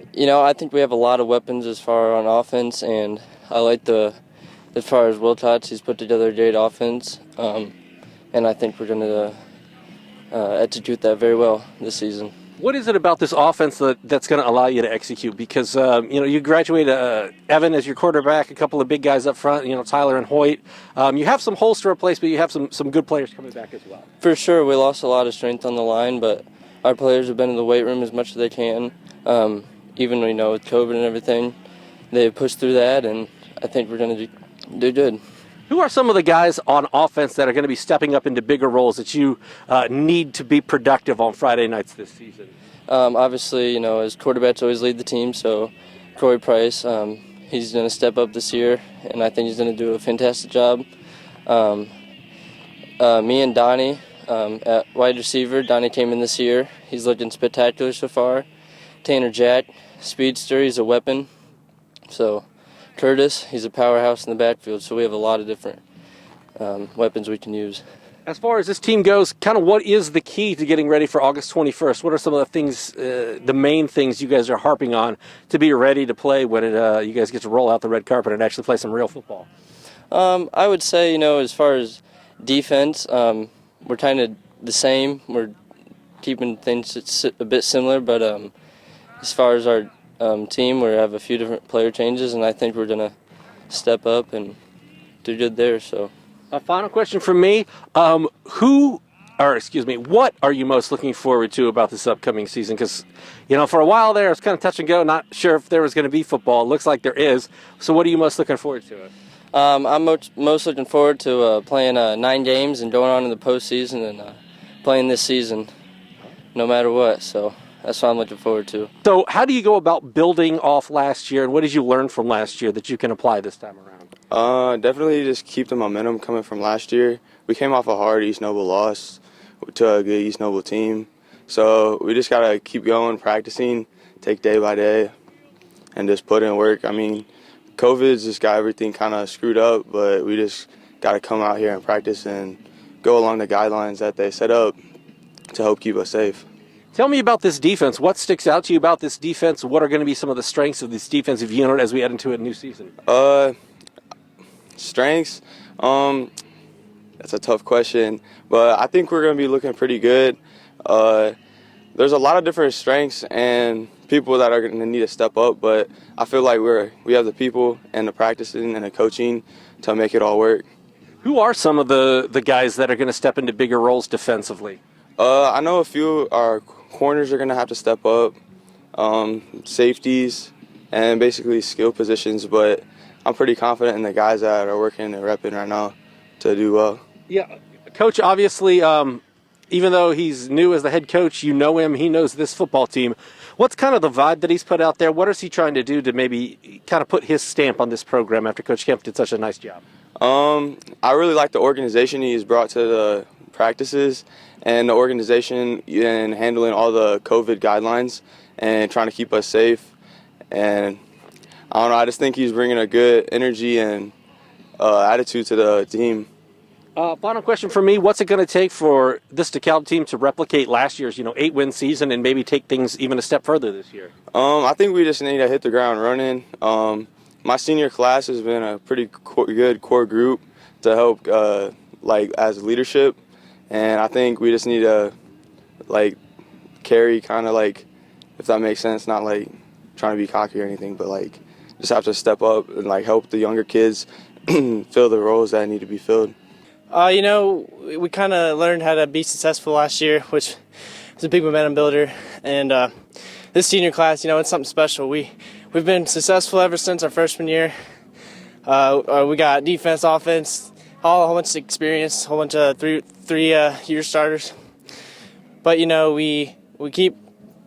game? I think we have a lot of weapons as far on offense, and I like as far as Wilcox, he's put together a great offense, and I think we're going to execute that very well this season. What is it about this offense that's going to allow you to execute? Because, you graduate Evan as your quarterback, a couple of big guys up front, Tyler and Hoyt. You have some holes to replace, but you have some good players coming back as well. For sure, we lost a lot of strength on the line, but our players have been in the weight room as much as they can. Even, with COVID and everything, they've pushed through that, and I think we're going to do good. Who are some of the guys on offense that are going to be stepping up into bigger roles that you need to be productive on Friday nights this season? Obviously, as quarterbacks always lead the team, so Corey Price, he's going to step up this year, and I think he's going to do a fantastic job. Me and Donnie at wide receiver, Donnie came in this year. He's looking spectacular so far. Tanner Jack, speedster, he's a weapon. So Curtis, he's a powerhouse in the backfield, so we have a lot of different weapons we can use. As far as this team goes, kind of what is the key to getting ready for August 21st? What are some of the things, the main things you guys are harping on to be ready to play when you guys get to roll out the red carpet and actually play some real football? I would say, as far as defense, we're kind of the same. We're keeping things a bit similar, but as far as our team, we have a few different player changes, and I think we're going to step up and do good there. So, a final question from me: what are you most looking forward to about this upcoming season? Because for a while there, it's kind of touch and go. Not sure if there was going to be football. It looks like there is. So, what are you most looking forward to? I'm most looking forward to playing 9 games and going on in the postseason and playing this season, no matter what. So that's what I'm looking forward to. So how do you go about building off last year, and what did you learn from last year that you can apply this time around? Definitely just keep the momentum coming from last year. We came off a hard East Noble loss to a good East Noble team. So we just got to keep going, practicing, take day by day, and just put in work. I mean, COVID's just got everything kind of screwed up, but we just got to come out here and practice and go along the guidelines that they set up to help keep us safe. Tell me about this defense. What sticks out to you about this defense? What are going to be some of the strengths of this defensive unit as we head into a new season? Strengths? That's a tough question, but I think we're going to be looking pretty good. There's a lot of different strengths and people that are going to need to step up, but I feel like we have the people and the practicing and the coaching to make it all work. Who are some of the guys that are going to step into bigger roles defensively? I know a few our corners are going to have to step up, safeties, and basically skill positions, but I'm pretty confident in the guys that are working and repping right now to do well. Yeah, Coach, obviously, even though he's new as the head coach, you know him, he knows this football team. What's kind of the vibe that he's put out there? What is he trying to do to maybe kind of put his stamp on this program after Coach Kemp did such a nice job? I really like the organization he's brought to the practices and the organization in handling all the COVID guidelines and trying to keep us safe. And I don't know, I just think he's bringing a good energy and attitude to the team. Final question for me. What's it going to take for this DeKalb team to replicate last year's 8-win season and maybe take things even a step further this year? I think we just need to hit the ground running. My senior class has been a pretty good core group to help as leadership, and I think we just need to carry kind of if that makes sense, not trying to be cocky or anything, but just have to step up and help the younger kids fill the roles that need to be filled. We kind of learned how to be successful last year, which was a big momentum builder. And this senior class, it's something special. We've been successful ever since our freshman year. We got defense, offense, a whole bunch of experience, a whole bunch of three-year starters. But we keep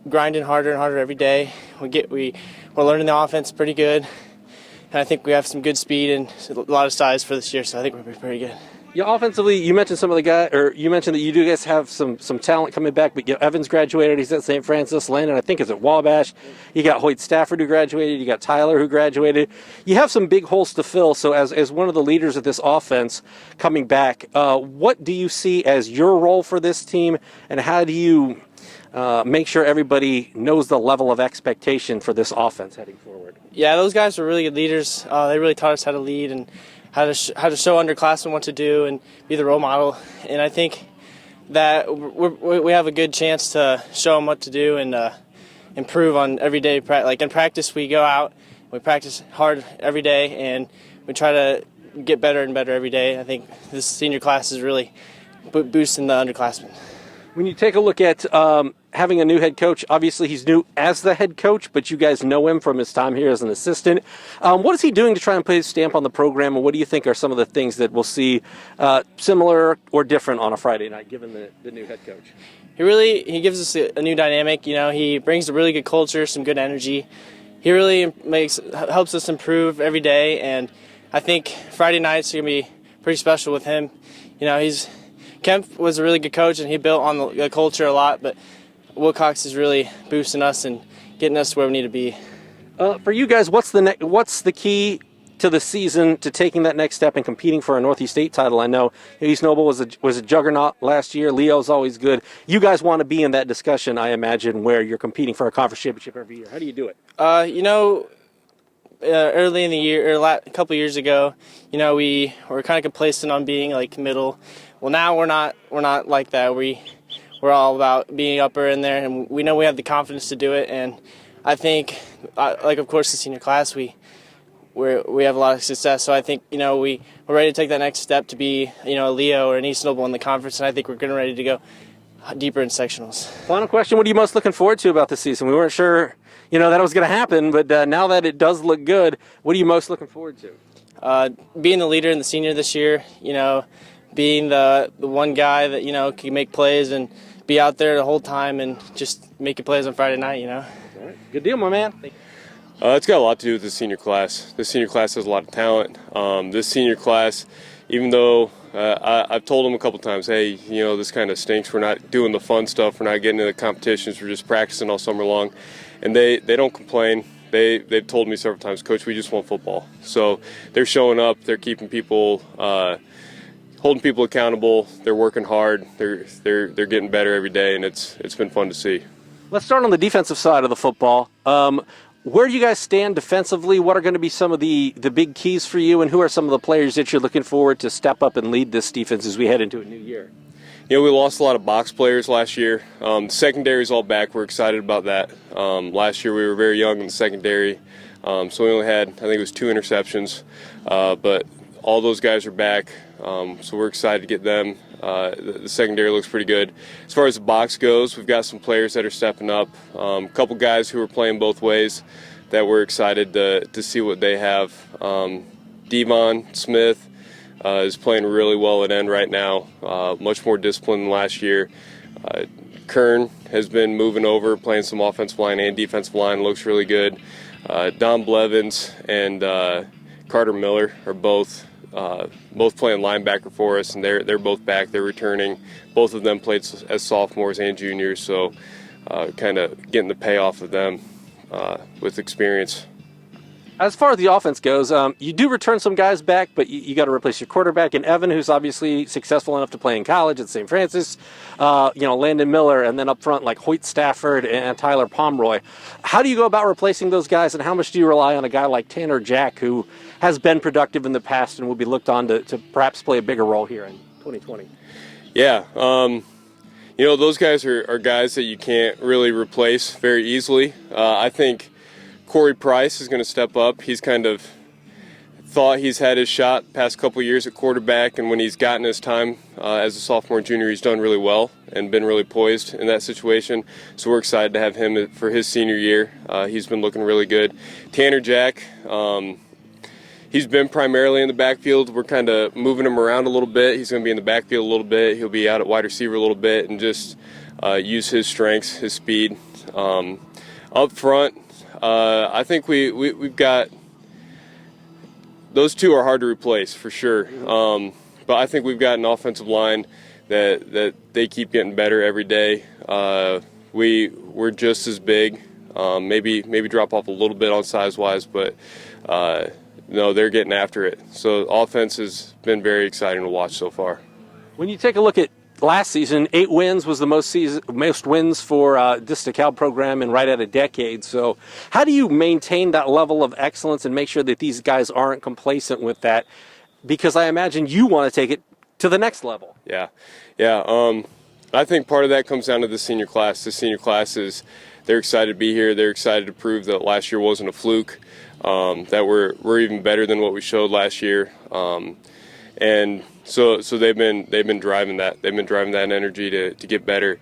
grinding harder and harder every day. We're learning the offense pretty good, and I think we have some good speed and a lot of size for this year. So I think we're pretty good. Yeah, offensively, you mentioned some of the guys, or you mentioned that you do guys have some talent coming back. But Evans graduated; he's at St. Francis. Landon, I think, is at Wabash. You got Hoyt Stafford who graduated. You got Tyler who graduated. You have some big holes to fill. So, as one of the leaders of this offense coming back, what do you see as your role for this team, and how do you make sure everybody knows the level of expectation for this offense heading forward? Yeah, those guys were really good leaders. They really taught us how to lead and how to show underclassmen what to do and be the role model. And I think that we have a good chance to show them what to do and improve on every day. Like in practice, we go out, we practice hard every day, and we try to get better and better every day. I think this senior class is really boosting the underclassmen. When you take a look at having a new head coach, obviously he's new as the head coach, but you guys know him from his time here as an assistant. What is he doing to try and put his stamp on the program, and what do you think are some of the things that we'll see similar or different on a Friday night, given the new head coach? He gives us a new dynamic. You know, he brings a really good culture, some good energy. He really helps us improve every day, and I think Friday nights are going to be pretty special with him. You know, Kemp was a really good coach, and he built on the culture a lot, but Wilcox is really boosting us and getting us to where we need to be. For you guys, what's the key to the season to taking that next step and competing for a Northeast State title? I know East Noble was a juggernaut last year. Leo's always good. You guys want to be in that discussion, I imagine, where you're competing for a conference championship every year. How do you do it? Early in the year, or a couple years ago, you know, we were kind of complacent on being like middle. Well, now we're not like that. We're all about being upper in there, and we know we have the confidence to do it. And I think, of course, the senior class, we have a lot of success. So I think, you know, we're ready to take that next step to be, you know, a Leo or an East Noble in the conference, and I think we're getting ready to go deeper in sectionals. Final question: what are you most looking forward to about this season? We weren't sure, you know, that was going to happen, but now that it does look good, what are you most looking forward to? Being the leader in the senior this year, you know, being the one guy that, you know, can make plays and be out there the whole time and just making plays on Friday night, you know. All right. Good deal, my man. It's got a lot to do with the senior class. The senior class has a lot of talent. This senior class, even though I've told them a couple times, hey, you know, this kind of stinks. We're not doing the fun stuff. We're not getting into the competitions. We're just practicing all summer long. And they don't complain. They've told me several times, Coach, we just want football. So they're showing up. They're keeping people, holding people accountable. They're working hard. They're getting better every day, and it's been fun to see. Let's start on the defensive side of the football. Where do you guys stand defensively? What are going to be some of the big keys for you, and who are some of the players that you're looking forward to step up and lead this defense as we head into a new year? You know, we lost a lot of box players last year. The secondary is all back. We're excited about that. Last year we were very young in the secondary, so we only had, I think it was 2 interceptions, but all those guys are back, so we're excited to get them. The secondary looks pretty good. As far as the box goes, we've got some players that are stepping up. A couple guys who are playing both ways that we're excited to see what they have. Devon Smith is playing really well at end right now, much more disciplined than last year. Kern has been moving over, playing some offensive line and defensive line, looks really good. Dominic Blevins and Carter Miller are both playing linebacker for us, and they're both back. They're returning. Both of them played as sophomores and juniors, so kind of getting the payoff of them with experience. As far as the offense goes, you do return some guys back, but you got to replace your quarterback in Evan, who's obviously successful enough to play in college at St. Francis. Landon Miller, and then up front like Hoyt Stafford and Tyler Pomeroy. How do you go about replacing those guys, and how much do you rely on a guy like Tanner Jack, who has been productive in the past and will be looked on to perhaps play a bigger role here in 2020? Yeah, those guys are guys that you can't really replace very easily. I think Corey Price is going to step up. He's kind of thought he's had his shot past couple years at quarterback, and when he's gotten his time as a sophomore and junior, he's done really well and been really poised in that situation. So we're excited to have him for his senior year. He's been looking really good. Tanner Jack, he's been primarily in the backfield. We're kind of moving him around a little bit. He's going to be in the backfield a little bit. He'll be out at wide receiver a little bit and just use his strengths, his speed. Up front, I think we've got those two are hard to replace for sure. But I think we've got an offensive line that they keep getting better every day. We're just as big, maybe drop off a little bit on size wise, but no, they're getting after it. So offense has been very exciting to watch so far. When you take a look at last season, 8 wins was the most wins for this DeKalb program in right at a decade. So how do you maintain that level of excellence and make sure that these guys aren't complacent with that? Because I imagine you want to take it to the next level. Yeah. I think part of that comes down to the senior class. The senior class they're excited to be here. They're excited to prove that last year wasn't a fluke, that we're even better than what we showed last year. And so they've been driving that. They've been driving that energy to get better.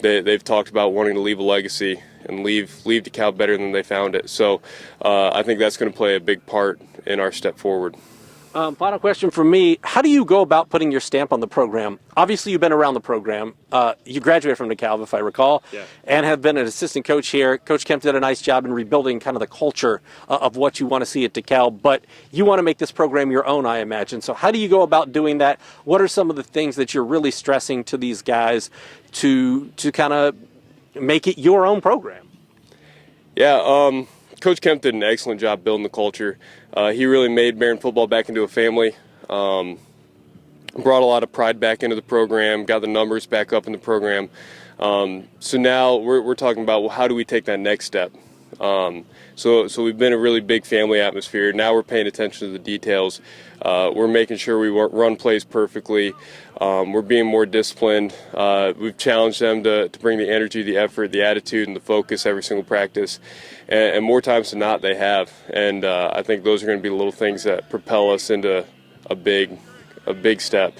They've talked about wanting to leave a legacy and leave DeKalb better than they found it. So I think that's going to play a big part in our step forward. Final question from me. How do you go about putting your stamp on the program? Obviously, you've been around the program. You graduated from DeKalb, if I recall, and have been an assistant coach here. Coach Kemp did a nice job in rebuilding kind of the culture of what you want to see at DeKalb, but you want to make this program your own, I imagine. So how do you go about doing that? What are some of the things that you're really stressing to these guys to kind of make it your own program? Yeah, Coach Kemp did an excellent job building the culture. He really made Barron football back into a family, brought a lot of pride back into the program, got the numbers back up in the program. So now we're talking about, well, how do we take that next step? So we've been a really big family atmosphere. Now we're paying attention to the details. We're making sure we run plays perfectly. We're being more disciplined. We've challenged them to bring the energy, the effort, the attitude, and the focus every single practice. And more times than not, they have. And I think those are going to be the little things that propel us into a big step.